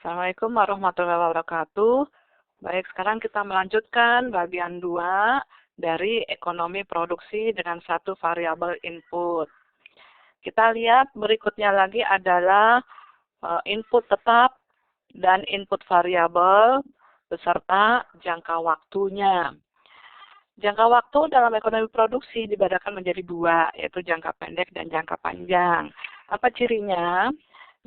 Assalamualaikum warahmatullahi wabarakatuh. Baik, sekarang kita melanjutkan bagian 2 dari ekonomi produksi dengan satu variabel input. Kita lihat berikutnya lagi adalah input tetap dan input variabel beserta jangka waktunya. Jangka waktu dalam ekonomi produksi dibedakan menjadi 2, yaitu jangka pendek dan jangka panjang. Apa cirinya?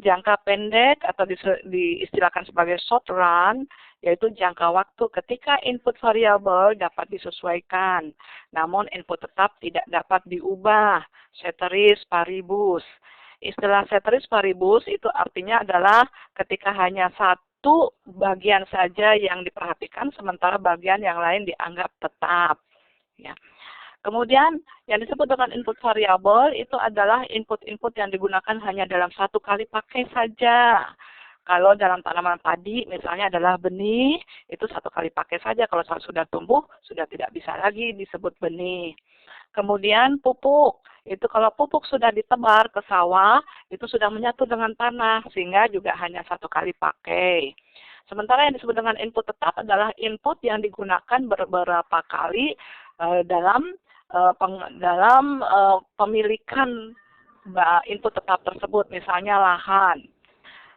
Jangka pendek atau diistilahkan sebagai short run, yaitu jangka waktu ketika input variabel dapat disesuaikan, namun input tetap tidak dapat diubah, ceteris paribus. Istilah ceteris paribus itu artinya adalah ketika hanya satu bagian saja yang diperhatikan, sementara bagian yang lain dianggap tetap. Ya. Kemudian yang disebut dengan input variabel itu adalah input-input yang digunakan hanya dalam satu kali pakai saja. Kalau dalam tanaman padi misalnya adalah benih, itu satu kali pakai saja. Kalau sudah tumbuh, sudah tidak bisa lagi disebut benih. Kemudian pupuk, itu kalau pupuk sudah ditebar ke sawah, itu sudah menyatu dengan tanah, sehingga juga hanya satu kali pakai. Sementara yang disebut dengan input tetap adalah input yang digunakan beberapa kali dalam pemilikan input tetap tersebut, misalnya lahan.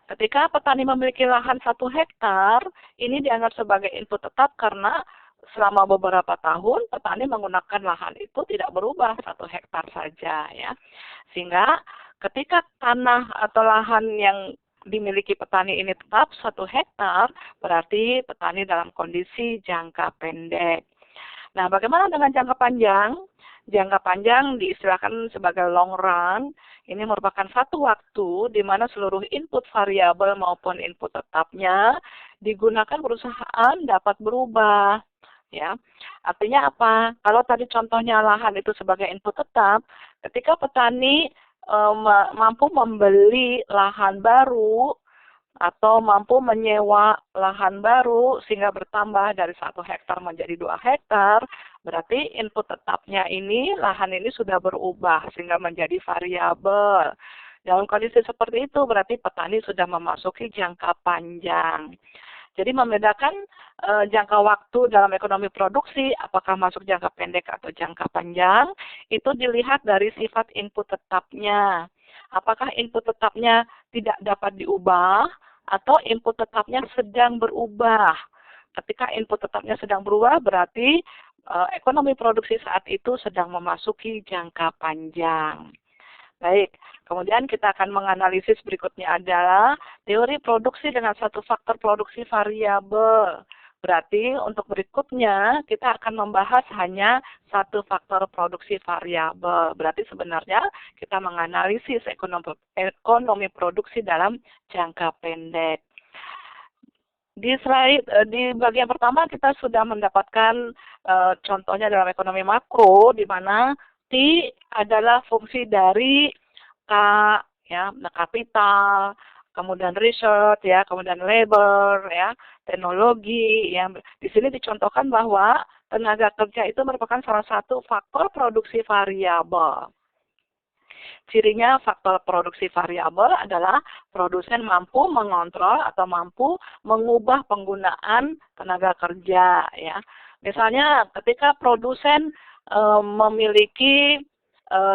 Ketika petani memiliki lahan 1 hektar, ini dianggap sebagai input tetap karena selama beberapa tahun petani menggunakan lahan itu tidak berubah 1 hektar saja, ya. Sehingga ketika tanah atau lahan yang dimiliki petani ini tetap 1 hektar, berarti petani dalam kondisi jangka pendek. Nah, bagaimana dengan jangka panjang? Jangka panjang diistilahkan sebagai long run. Ini merupakan satu waktu di mana seluruh input variabel maupun input tetapnya digunakan perusahaan dapat berubah. Ya, artinya apa? Kalau tadi contohnya lahan itu sebagai input tetap, ketika petani mampu membeli lahan baru atau mampu menyewa lahan baru sehingga bertambah dari 1 hektar menjadi 2 hektar, berarti input tetapnya ini, lahan ini sudah berubah sehingga menjadi variabel. Dalam kondisi seperti itu berarti petani sudah memasuki jangka panjang. Jadi membedakan jangka waktu dalam ekonomi produksi, apakah masuk jangka pendek atau jangka panjang, itu dilihat dari sifat input tetapnya. Apakah input tetapnya tidak dapat diubah atau input tetapnya sedang berubah. Ketika input tetapnya sedang berubah, berarti ekonomi produksi saat itu sedang memasuki jangka panjang. Baik, kemudian kita akan menganalisis berikutnya adalah teori produksi dengan satu faktor produksi variabel. Berarti untuk berikutnya kita akan membahas hanya satu faktor produksi variabel. Berarti sebenarnya kita menganalisis ekonomi produksi dalam jangka pendek. Di bagian pertama kita sudah mendapatkan contohnya dalam ekonomi makro, di mana T adalah fungsi dari K, ya, kapital, kemudian research, ya, kemudian labor, ya, teknologi, ya. Di sini dicontohkan bahwa tenaga kerja itu merupakan salah satu faktor produksi variabel. Cirinya faktor produksi variabel adalah produsen mampu mengontrol atau mampu mengubah penggunaan tenaga kerja, ya. Misalnya ketika produsen memiliki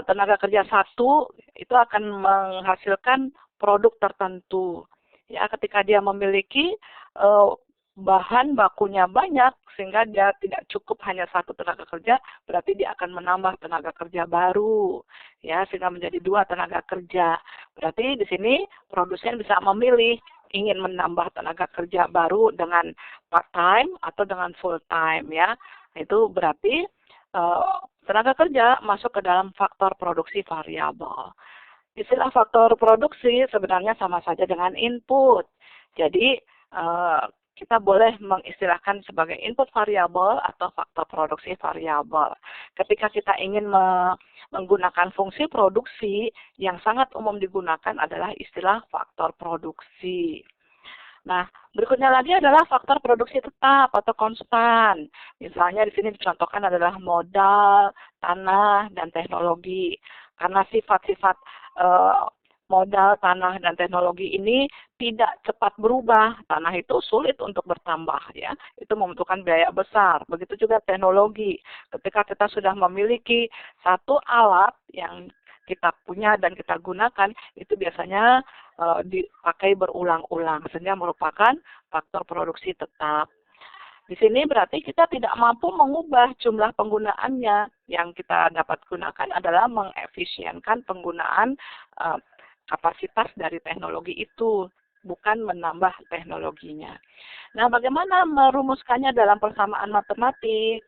tenaga kerja satu, itu akan menghasilkan produk tertentu. Ya, ketika dia memiliki bahan bakunya banyak, sehingga dia tidak cukup hanya satu tenaga kerja, berarti dia akan menambah tenaga kerja baru, ya, sehingga menjadi 2 tenaga kerja. Berarti di sini produsen bisa memilih ingin menambah tenaga kerja baru dengan part-time atau dengan full-time, ya. Itu berarti tenaga kerja masuk ke dalam faktor produksi variabel. Istilah faktor produksi sebenarnya sama saja dengan input. Jadi kita boleh mengistilahkan sebagai input variabel atau faktor produksi variabel. Ketika kita ingin menggunakan fungsi produksi, yang sangat umum digunakan adalah istilah faktor produksi. Nah, berikutnya lagi adalah faktor produksi tetap atau konstan. Misalnya di sini dicontohkan adalah modal, tanah, dan teknologi. Karena sifat-sifat modal, tanah, dan teknologi ini tidak cepat berubah. Tanah itu sulit untuk bertambah, ya. Itu membutuhkan biaya besar. Begitu juga teknologi. Ketika kita sudah memiliki satu alat yang kita punya dan kita gunakan, itu biasanya dipakai berulang-ulang, sehingga merupakan faktor produksi tetap. Di sini berarti kita tidak mampu mengubah jumlah penggunaannya. Yang kita dapat gunakan adalah mengefisienkan penggunaan kapasitas dari teknologi itu, bukan menambah teknologinya. Nah, bagaimana merumuskannya dalam persamaan matematik?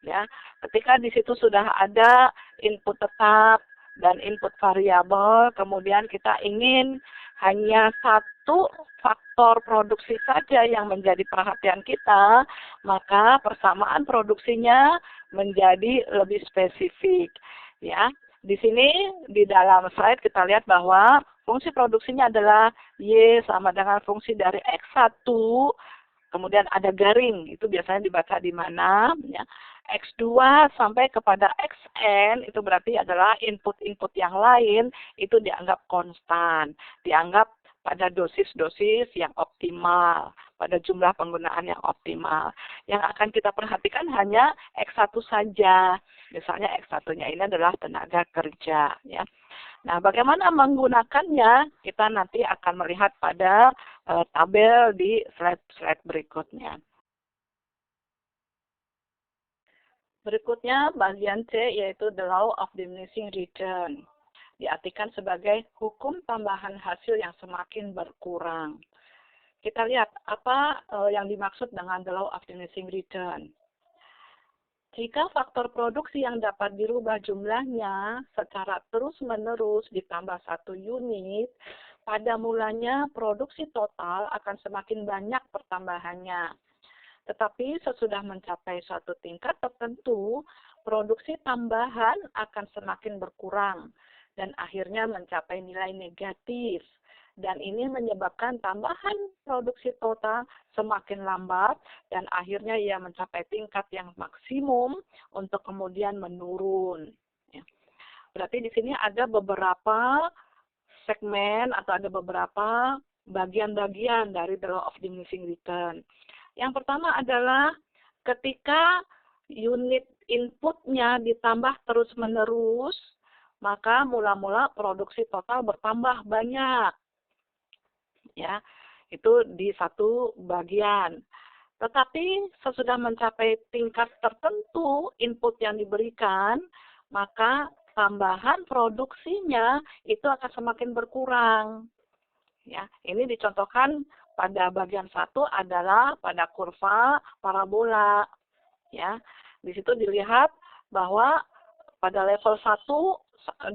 Ya, ketika di situ sudah ada input tetap dan input variabel, kemudian kita ingin hanya satu faktor produksi saja yang menjadi perhatian kita, maka persamaan produksinya menjadi lebih spesifik. Ya, di sini di dalam slide kita lihat bahwa fungsi produksinya adalah Y sama dengan fungsi dari X1, kemudian ada garing, itu biasanya dibaca di mana, ya. X2 sampai kepada Xn, itu berarti adalah input-input yang lain, itu dianggap konstan, dianggap pada dosis-dosis yang optimal, pada jumlah penggunaan yang optimal. Yang akan kita perhatikan hanya X1 saja, misalnya X1-nya ini adalah tenaga kerja, ya. Nah, bagaimana menggunakannya, kita nanti akan melihat pada tabel di slide-slide berikutnya. Berikutnya bagian C, yaitu the law of diminishing return. Diartikan sebagai hukum tambahan hasil yang semakin berkurang. Kita lihat apa yang dimaksud dengan the law of diminishing return. Jika faktor produksi yang dapat dirubah jumlahnya secara terus-menerus ditambah 1 unit, pada mulanya produksi total akan semakin banyak pertambahannya. Tetapi sesudah mencapai suatu tingkat tertentu, produksi tambahan akan semakin berkurang dan akhirnya mencapai nilai negatif. Dan ini menyebabkan tambahan produksi total semakin lambat dan akhirnya ia mencapai tingkat yang maksimum untuk kemudian menurun. Ya. Berarti di sini ada beberapa segmen atau ada beberapa bagian-bagian dari the law of diminishing return. Yang pertama adalah ketika unit inputnya ditambah terus-menerus, maka mula-mula produksi total bertambah banyak. Ya, itu di satu bagian. Tetapi sesudah mencapai tingkat tertentu input yang diberikan, maka tambahan produksinya itu akan semakin berkurang. Ya, ini dicontohkan pada bagian 1 adalah pada kurva parabola. Ya, di situ dilihat bahwa pada level 1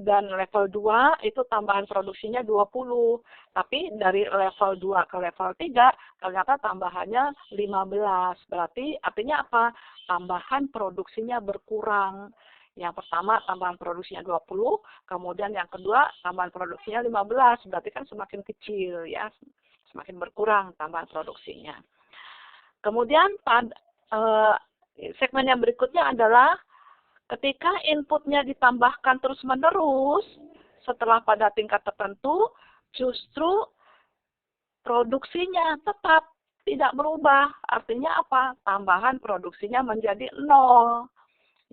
dan level 2 itu tambahan produksinya 20. Tapi dari level 2 ke level 3 ternyata tambahannya 15. Berarti artinya apa? Tambahan produksinya berkurang. Yang pertama tambahan produksinya 20, kemudian yang kedua tambahan produksinya 15. Berarti kan semakin kecil, ya. Semakin berkurang tambahan produksinya. Kemudian segmen yang berikutnya adalah ketika inputnya ditambahkan terus-menerus setelah pada tingkat tertentu, justru produksinya tetap tidak berubah. Artinya apa? Tambahan produksinya menjadi 0.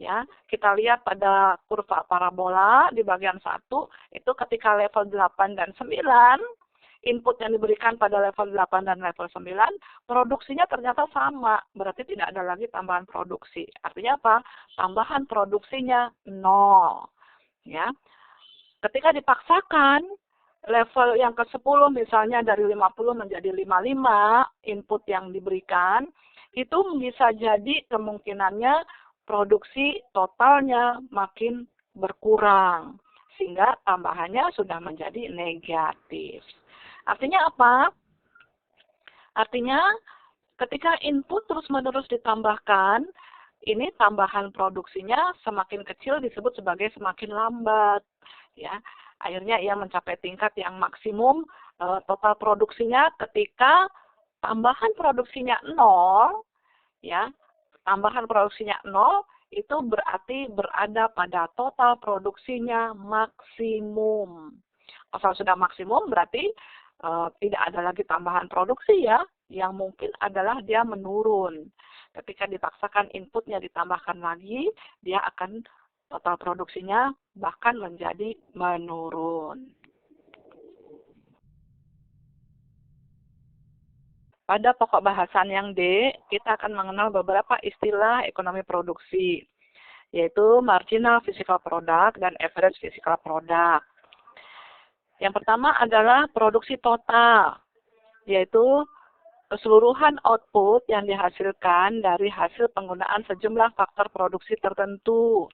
Ya, kita lihat pada kurva parabola di bagian 1, itu ketika level 8 dan 9, input yang diberikan pada level 8 dan level 9, produksinya ternyata sama. Berarti tidak ada lagi tambahan produksi. Artinya apa? Tambahan produksinya 0. Ya. Ketika dipaksakan, level yang ke-10 misalnya dari 50 menjadi 55, input yang diberikan, itu bisa jadi kemungkinannya produksi totalnya makin berkurang. Sehingga tambahannya sudah menjadi negatif. Artinya apa? Artinya ketika input terus-menerus ditambahkan, ini tambahan produksinya semakin kecil disebut sebagai semakin lambat. Ya, akhirnya ia mencapai tingkat yang maksimum total produksinya ketika tambahan produksinya 0, ya, tambahan produksinya 0 itu berarti berada pada total produksinya maksimum. Kalau sudah maksimum berarti tidak ada lagi tambahan produksi ya, yang mungkin adalah dia menurun. Ketika dipaksakan inputnya ditambahkan lagi, dia akan total produksinya bahkan menjadi menurun. Pada pokok bahasan yang D, kita akan mengenal beberapa istilah ekonomi produksi, yaitu marginal physical product dan average physical product. Yang pertama adalah produksi total, yaitu keseluruhan output yang dihasilkan dari hasil penggunaan sejumlah faktor produksi tertentu.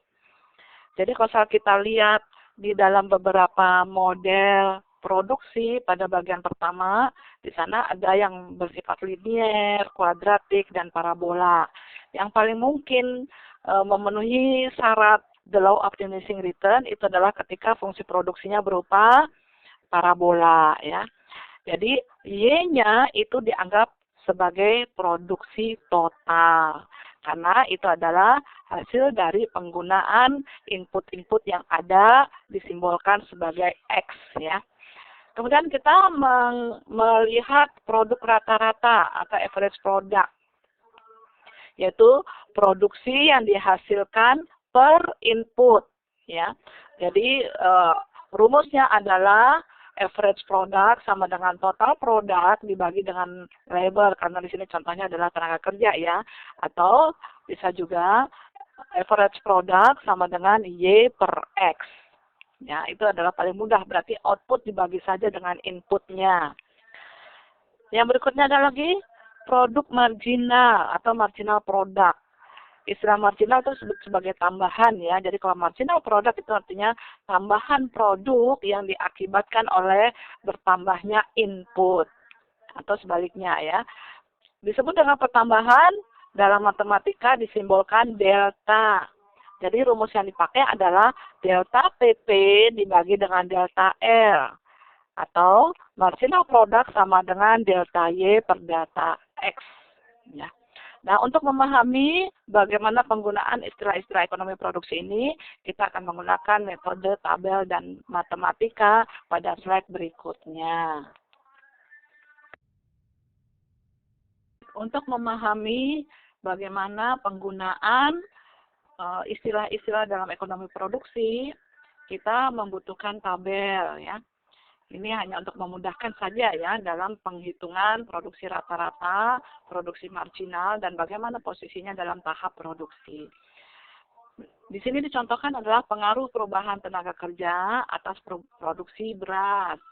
Jadi kalau kita lihat di dalam beberapa model produksi pada bagian pertama, di sana ada yang bersifat linier, kuadratik, dan parabola. Yang paling mungkin memenuhi syarat the law of diminishing return itu adalah ketika fungsi produksinya berupa parabola, ya. Jadi Y-nya itu dianggap sebagai produksi total. Karena itu adalah hasil dari penggunaan input-input yang ada disimbolkan sebagai X, ya. Kemudian kita melihat produk rata-rata atau average product, yaitu produksi yang dihasilkan per input, ya. Jadi rumusnya adalah average product sama dengan total product dibagi dengan labor, karena di sini contohnya adalah tenaga kerja ya, atau bisa juga average product sama dengan Y per X. Ya, itu adalah paling mudah, berarti output dibagi saja dengan inputnya. Yang berikutnya ada lagi produk marginal atau marginal product. Istilah marginal itu disebut sebagai tambahan ya. Jadi kalau marginal product itu artinya tambahan produk yang diakibatkan oleh bertambahnya input. Atau sebaliknya ya. Disebut dengan pertambahan dalam matematika disimbolkan delta. Jadi rumus yang dipakai adalah delta PP dibagi dengan delta L. Atau marginal product sama dengan delta Y per delta X. Ya. Nah, untuk memahami bagaimana penggunaan istilah-istilah ekonomi produksi ini, kita akan menggunakan metode tabel dan matematika pada slide berikutnya. Untuk memahami bagaimana penggunaan istilah-istilah dalam ekonomi produksi, kita membutuhkan tabel ya. Ini hanya untuk memudahkan saja ya dalam penghitungan produksi rata-rata, produksi marginal, dan bagaimana posisinya dalam tahap produksi. Di sini dicontohkan adalah pengaruh perubahan tenaga kerja atas produksi beras.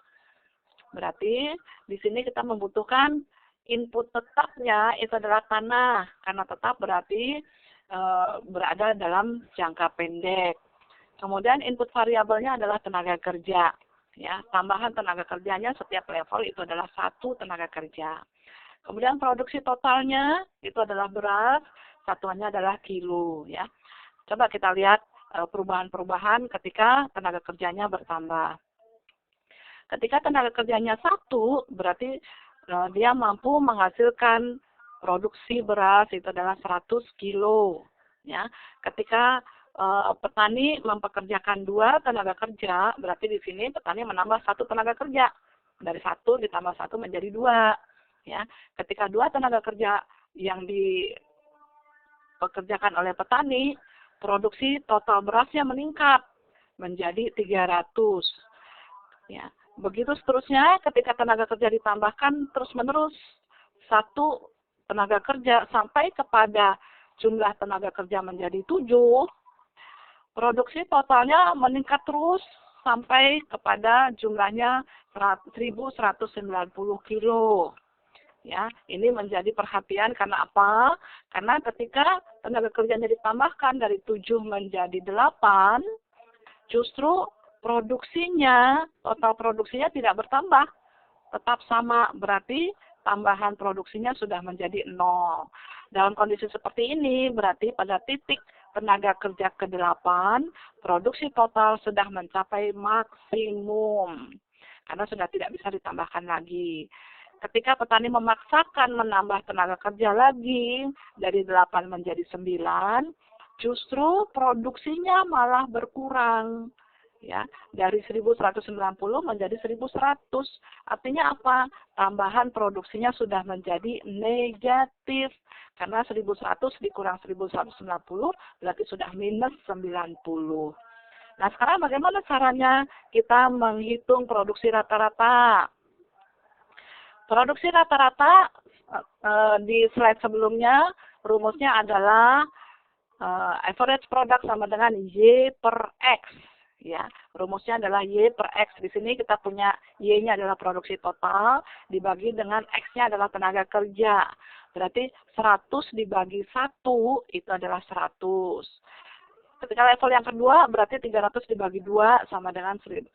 Berarti di sini kita membutuhkan input tetapnya itu adalah tanah, karena tetap berarti berada dalam jangka pendek. Kemudian input variabelnya adalah tenaga kerja. Ya, tambahan tenaga kerjanya setiap level itu adalah 1 tenaga kerja. Kemudian produksi totalnya itu adalah beras, satuannya adalah kilo. Ya, coba kita lihat perubahan-perubahan ketika tenaga kerjanya bertambah. Ketika tenaga kerjanya 1, berarti dia mampu menghasilkan produksi beras itu adalah 100 kilo. Ya, ketika petani mempekerjakan 2 tenaga kerja, berarti di sini petani menambah 1 tenaga kerja. Dari 1 ditambah 1 menjadi 2. Ya. Ketika 2 tenaga kerja yang dipekerjakan oleh petani, produksi total berasnya meningkat menjadi 300. Ya. Begitu seterusnya, ketika tenaga kerja ditambahkan terus-menerus 1 tenaga kerja sampai kepada jumlah tenaga kerja menjadi 7, produksi totalnya meningkat terus sampai kepada jumlahnya 1.190 kilo. Ya, ini menjadi perhatian karena apa? Karena ketika tenaga kerjanya ditambahkan dari 7 menjadi 8, justru produksinya, total produksinya tidak bertambah. Tetap sama, berarti tambahan produksinya sudah menjadi 0. Dalam kondisi seperti ini, berarti pada titik tenaga kerja ke-8, produksi total sudah mencapai maksimum. Karena sudah tidak bisa ditambahkan lagi. Ketika petani memaksakan menambah tenaga kerja lagi, dari 8 menjadi 9, justru produksinya malah berkurang. Ya, dari 1190 menjadi 1100. Artinya apa? Tambahan produksinya sudah menjadi negatif. Karena 1100 dikurang 1190 berarti sudah minus 90. Nah, sekarang bagaimana caranya kita menghitung produksi rata-rata? Produksi rata-rata di slide sebelumnya rumusnya adalah average product sama dengan Y per X. Ya, rumusnya adalah Y per X. Di sini kita punya Y-nya adalah produksi total dibagi dengan X-nya adalah tenaga kerja. Berarti 100 dibagi 1 itu adalah 100. Ketika level yang kedua berarti 300 dibagi 2 sama dengan 150.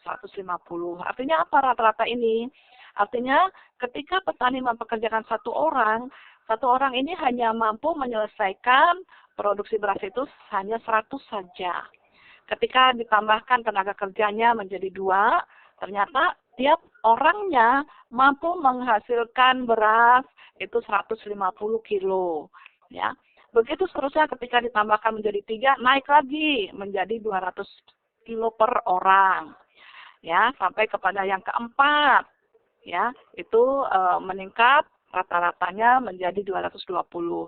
Artinya apa rata-rata ini? Artinya ketika petani mempekerjakan satu orang ini hanya mampu menyelesaikan produksi beras itu hanya 100 saja. Ketika ditambahkan tenaga kerjanya menjadi 2, ternyata tiap orangnya mampu menghasilkan beras itu 150 kilo. Ya. Begitu seterusnya ketika ditambahkan menjadi 3, naik lagi menjadi 200 kilo per orang. Ya, sampai kepada yang keempat. Ya, itu meningkat rata-ratanya menjadi 220.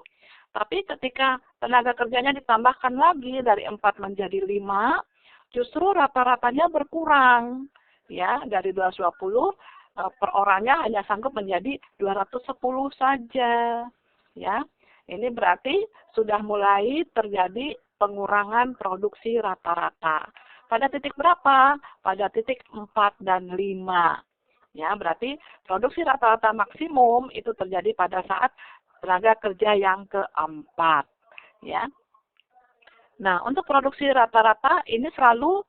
Tapi ketika tenaga kerjanya ditambahkan lagi dari 4 menjadi 5, justru rata-ratanya berkurang. Ya, dari 220 per orangnya hanya sanggup menjadi 210 saja. Ya, ini berarti sudah mulai terjadi pengurangan produksi rata-rata. Pada titik berapa? Pada titik 4 dan 5. Ya, berarti produksi rata-rata maksimum itu terjadi pada saat tenaga kerja yang keempat. Ya. Nah, untuk produksi rata-rata ini selalu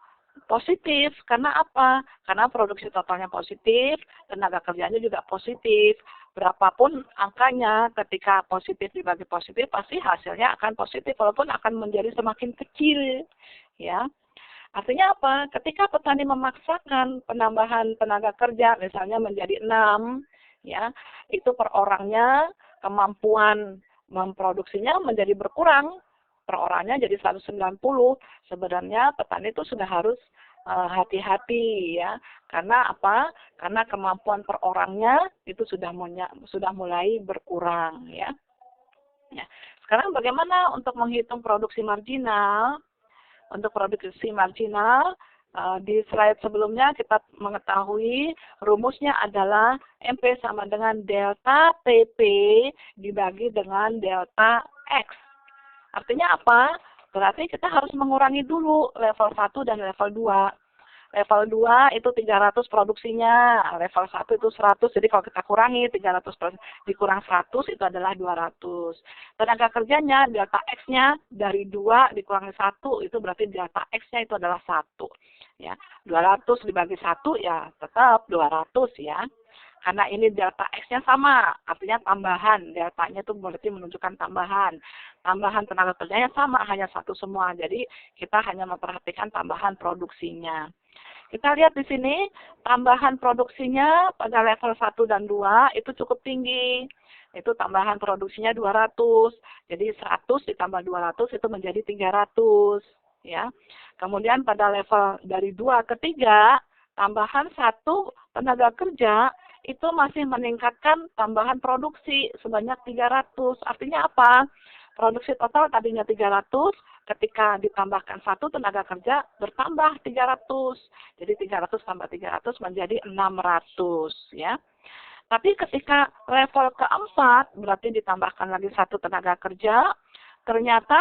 positif. Karena apa? Karena produksi totalnya positif, tenaga kerjanya juga positif. Berapapun angkanya, ketika positif dibagi positif, pasti hasilnya akan positif, walaupun akan menjadi semakin kecil. Ya. Artinya apa? Ketika petani memaksakan penambahan tenaga kerja, misalnya menjadi 6, ya, itu per orangnya kemampuan memproduksinya menjadi berkurang. Per orangnya jadi 190. Sebenarnya petani itu sudah harus hati-hati ya. Karena apa? Karena kemampuan per orangnya itu sudah mulai berkurang ya. Ya. Sekarang bagaimana untuk menghitung produksi marginal? Untuk produksi marginal, di slide sebelumnya kita mengetahui rumusnya adalah MP sama dengan delta TP dibagi dengan delta X. Artinya apa? Berarti kita harus mengurangi dulu level 1 dan level 2. Level 2 itu 300 produksinya, level 1 itu 100. Jadi kalau kita kurangi 300 dikurang 100 itu adalah 200. Tenaga kerjanya delta X-nya dari 2 dikurangi 1 itu berarti delta X-nya itu adalah 1. Ya, 200 dibagi 1 ya tetap 200 ya. Karena ini delta X-nya sama, artinya tambahan. Delta-nya itu berarti menunjukkan tambahan. Tambahan tenaga kerjanya sama, hanya 1 semua. Jadi kita hanya memperhatikan tambahan produksinya. Kita lihat di sini, tambahan produksinya pada level 1 dan 2 itu cukup tinggi. Itu tambahan produksinya 200. Jadi 100 ditambah 200 itu menjadi 300. Ya. Kemudian pada level dari 2 ke 3, tambahan 1 tenaga kerja itu masih meningkatkan tambahan produksi sebanyak 300. Artinya apa? Produksi total tadinya 300, ketika ditambahkan 1 tenaga kerja bertambah 300. Jadi 300 tambah 300 menjadi 600 ya. Tapi ketika level keempat berarti ditambahkan lagi 1 tenaga kerja, ternyata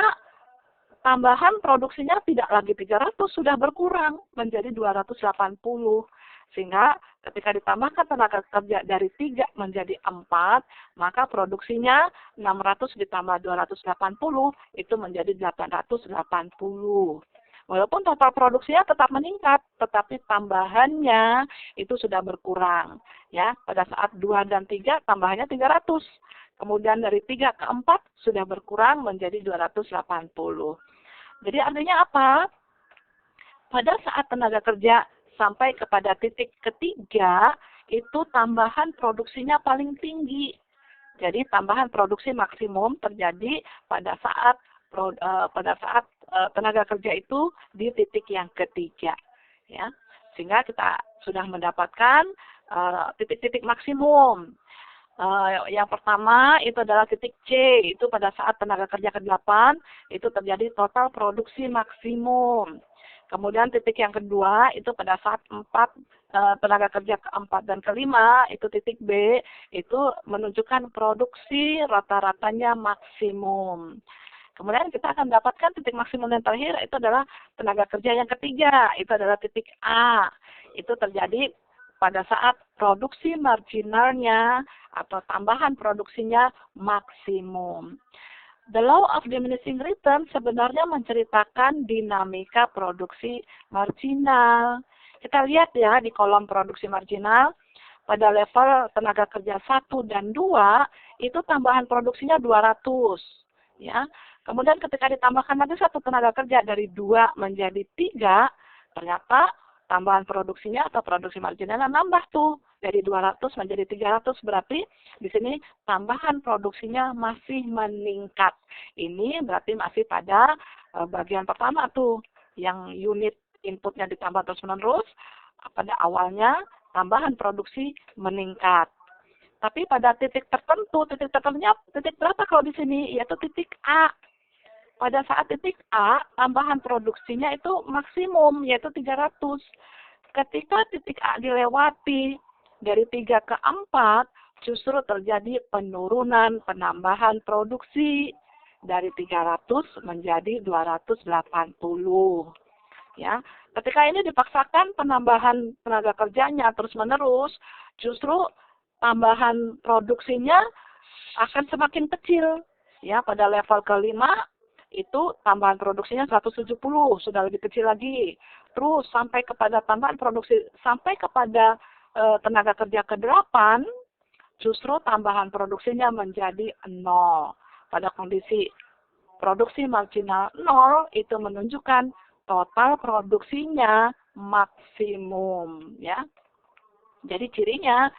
tambahan produksinya tidak lagi 300, sudah berkurang menjadi 280. Sehingga ketika ditambahkan tenaga kerja dari 3 menjadi 4, maka produksinya 600 ditambah 280 itu menjadi 880. Walaupun total produksinya tetap meningkat, tetapi tambahannya itu sudah berkurang. Ya, pada saat 2 dan 3 tambahannya 300. Kemudian dari 3 ke 4 sudah berkurang menjadi 280. Jadi artinya apa? Pada saat tenaga kerja sampai kepada titik ketiga, itu tambahan produksinya paling tinggi. Jadi tambahan produksi maksimum terjadi pada saat tenaga kerja itu di titik yang ketiga. ya. Sehingga kita sudah mendapatkan titik-titik maksimum. Yang pertama itu adalah titik C, itu pada saat tenaga kerja ke-8 itu terjadi total produksi maksimum. Kemudian titik yang kedua itu pada saat tenaga kerja ke-4 dan ke-5 itu titik B, itu menunjukkan produksi rata-ratanya maksimum. Kemudian kita akan dapatkan titik maksimum yang terakhir itu adalah tenaga kerja yang ketiga, itu adalah titik A. Itu terjadi pada saat produksi marginalnya atau tambahan produksinya maksimum. The law of diminishing return sebenarnya menceritakan dinamika produksi marginal. Kita lihat ya di kolom produksi marginal, pada level tenaga kerja 1 dan 2, itu tambahan produksinya 200. Ya. Kemudian ketika ditambahkan lagi satu tenaga kerja dari 2 menjadi 3, ternyata tambahan produksinya atau produksi marginalnya nambah tuh dari 200 menjadi 300, berarti di sini tambahan produksinya masih meningkat. Ini berarti masih pada bagian pertama tuh yang unit inputnya ditambah terus-menerus, pada awalnya tambahan produksi meningkat. Tapi pada titik tertentu, titik berapa kalau di sini? Yaitu titik A. Pada saat titik A, tambahan produksinya itu maksimum, yaitu 300. Ketika titik A dilewati dari 3 ke 4, justru terjadi penurunan penambahan produksi dari 300 menjadi 280. Ya, ketika ini dipaksakan penambahan tenaga kerjanya terus-menerus, justru tambahan produksinya akan semakin kecil. Ya, pada level ke-5 itu tambahan produksinya 170, sudah lebih kecil lagi. Terus sampai kepada tambahan produksi, sampai kepada tenaga kerja ke-8, justru tambahan produksinya menjadi 0. Pada kondisi produksi marginal 0, itu menunjukkan total produksinya maksimum. Ya. Jadi cirinya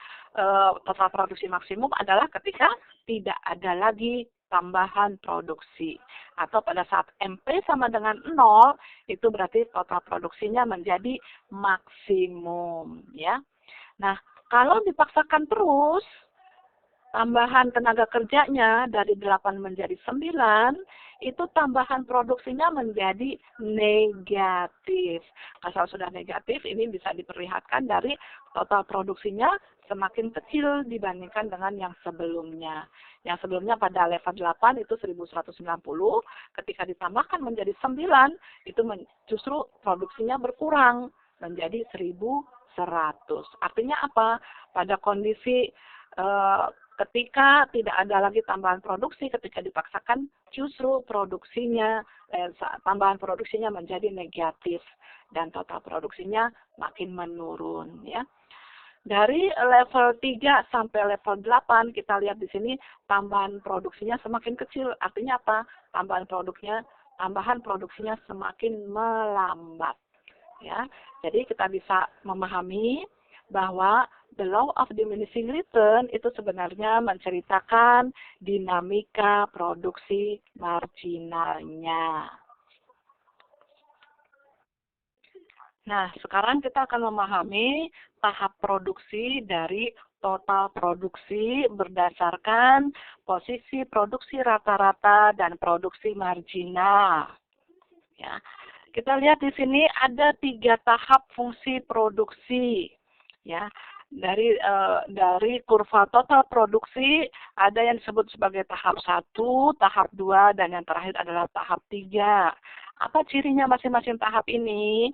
total produksi maksimum adalah ketika tidak ada lagi tambahan produksi. Atau pada saat MP sama dengan 0, itu berarti total produksinya menjadi maksimum. Ya. Nah, kalau dipaksakan terus, tambahan tenaga kerjanya dari 8 menjadi 9, itu tambahan produksinya menjadi negatif. Asal sudah negatif, ini bisa diperlihatkan dari total produksinya semakin kecil dibandingkan dengan yang sebelumnya. Yang sebelumnya pada level 8 itu 1190, ketika ditambahkan menjadi 9, itu justru produksinya berkurang menjadi 1100. Artinya apa? Pada kondisi ketika tidak ada lagi tambahan produksi, ketika dipaksakan justru produksinya, tambahan produksinya menjadi negatif dan total produksinya makin menurun. Ya. Dari level 3 sampai level 8, kita lihat di sini tambahan produksinya semakin kecil. Artinya apa? Tambahan produksinya semakin melambat. Ya. Jadi kita bisa memahami bahwa the law of diminishing return itu sebenarnya menceritakan dinamika produksi marginalnya. Nah, sekarang kita akan memahami tahap produksi dari total produksi berdasarkan posisi produksi rata-rata dan produksi marginal. Ya. Kita lihat di sini ada 3 tahap fungsi produksi. Ya. Dari kurva total produksi ada yang disebut sebagai tahap 1, tahap 2, dan yang terakhir adalah tahap 3. Apa cirinya masing-masing tahap ini?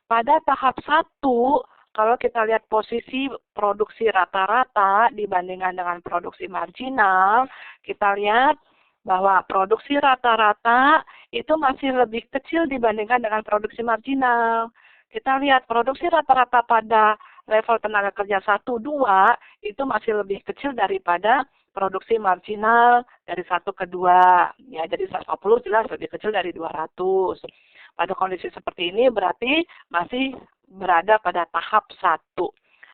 Pada tahap 1, kalau kita lihat posisi produksi rata-rata dibandingkan dengan produksi marginal, kita lihat bahwa produksi rata-rata itu masih lebih kecil dibandingkan dengan produksi marginal. Kita lihat produksi rata-rata pada level tenaga kerja 1, 2 itu masih lebih kecil daripada produksi marginal dari 1 ke 2. Ya, jadi 140 jelas lebih kecil dari 200. Pada kondisi seperti ini berarti masih berada pada tahap 1.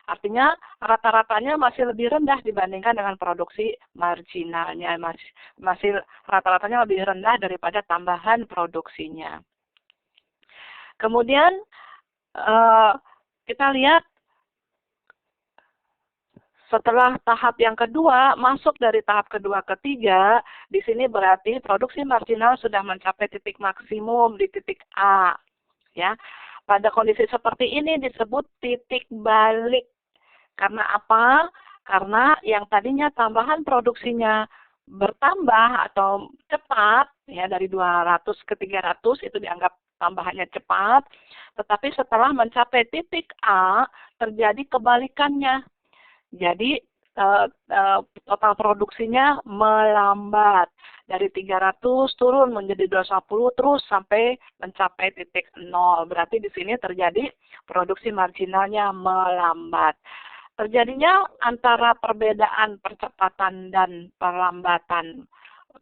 Artinya rata-ratanya masih lebih rendah dibandingkan dengan produksi marginalnya. Masih rata-ratanya lebih rendah daripada tambahan produksinya. Kemudian kita lihat setelah tahap yang kedua, masuk dari tahap kedua ketiga, di sini berarti produksi marginal sudah mencapai titik maksimum di titik A. Ya, pada kondisi seperti ini disebut titik balik. Karena apa? Karena yang tadinya tambahan produksinya bertambah atau cepat, ya dari 200 ke 300 itu dianggap tambahannya cepat, tetapi setelah mencapai titik A terjadi kebalikannya. Jadi total produksinya melambat dari 300 turun menjadi 250 terus sampai mencapai titik 0. Berarti di sini terjadi produksi marginalnya melambat. Terjadinya antara perbedaan percepatan dan perlambatan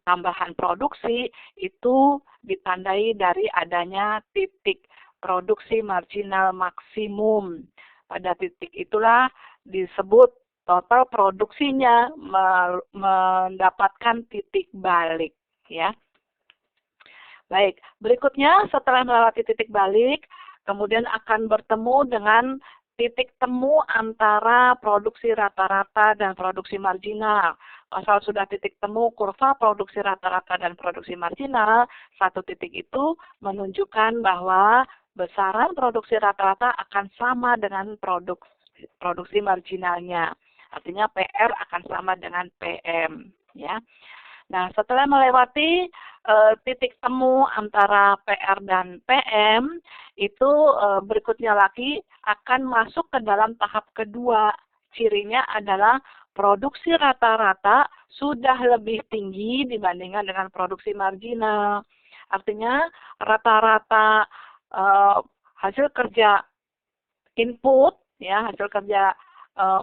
tambahan produksi itu ditandai dari adanya titik produksi marginal maksimum. Pada titik itulah disebut total produksinya mendapatkan titik balik, ya. Baik, berikutnya setelah melewati titik balik, kemudian akan bertemu dengan titik temu antara produksi rata-rata dan produksi marginal. Asal sudah titik temu kurva produksi rata-rata dan produksi marginal, satu titik itu menunjukkan bahwa besaran produksi rata-rata akan sama dengan produksi marginalnya. Artinya PR akan sama dengan PM, ya. Nah, setelah melewati titik temu antara PR dan PM, itu berikutnya lagi akan masuk ke dalam tahap kedua. Cirinya adalah produksi rata-rata sudah lebih tinggi dibandingkan dengan produksi marginal. Artinya rata-rata hasil kerja input, ya hasil kerja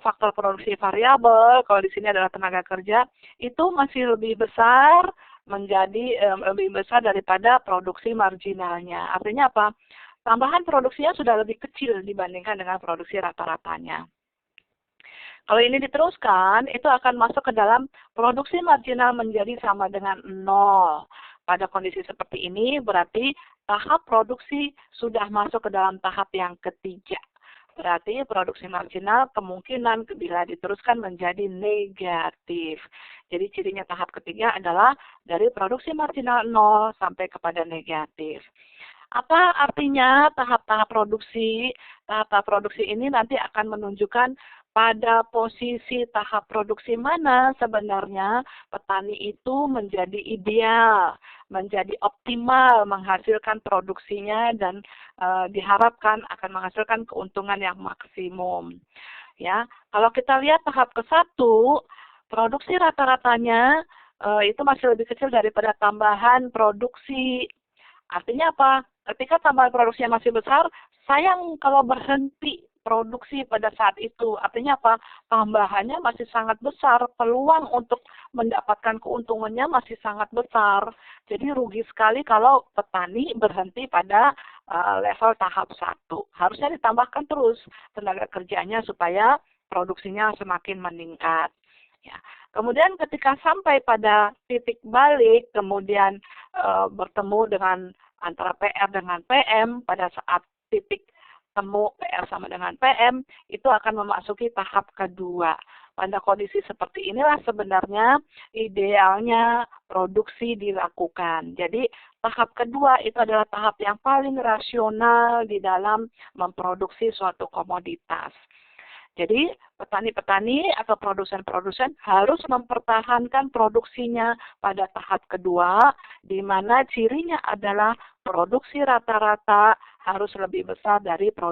faktor produksi variabel, kalau di sini adalah tenaga kerja, itu masih lebih besar lebih besar daripada produksi marginalnya. Artinya apa? Tambahan produksinya sudah lebih kecil dibandingkan dengan produksi rata-ratanya. Kalau ini diteruskan, itu akan masuk ke dalam produksi marginal menjadi sama dengan 0. Pada kondisi seperti ini, berarti tahap produksi sudah masuk ke dalam tahap yang ketiga. Berarti produksi marginal kemungkinan bila diteruskan menjadi negatif. Jadi cirinya tahap ketiga adalah dari produksi marginal 0 sampai kepada negatif. Apa artinya tahap-tahap produksi? Tahap-tahap produksi ini nanti akan menunjukkan pada posisi tahap produksi mana sebenarnya petani itu menjadi ideal, menjadi optimal menghasilkan produksinya dan diharapkan akan menghasilkan keuntungan yang maksimum. Ya, kalau kita lihat tahap ke-1, produksi rata-ratanya itu masih lebih kecil daripada tambahan produksi. Artinya apa? Ketika tambahan produksinya masih besar, sayang kalau berhenti produksi pada saat itu. Artinya apa? Tambahannya masih sangat besar, peluang untuk mendapatkan keuntungannya masih sangat besar. Jadi rugi sekali kalau petani berhenti pada level tahap 1. Harusnya ditambahkan terus tenaga kerjanya supaya produksinya semakin meningkat. Ya. Kemudian ketika sampai pada titik balik, kemudian bertemu dengan antara PR dengan PM pada saat titik temu PR sama dengan PM, itu akan memasuki tahap kedua. Pada kondisi seperti inilah sebenarnya idealnya produksi dilakukan. Jadi tahap kedua itu adalah tahap yang paling rasional di dalam memproduksi suatu komoditas. Jadi petani-petani atau produsen-produsen harus mempertahankan produksinya pada tahap kedua, di mana cirinya adalah produksi rata-rata harus lebih besar dari produksi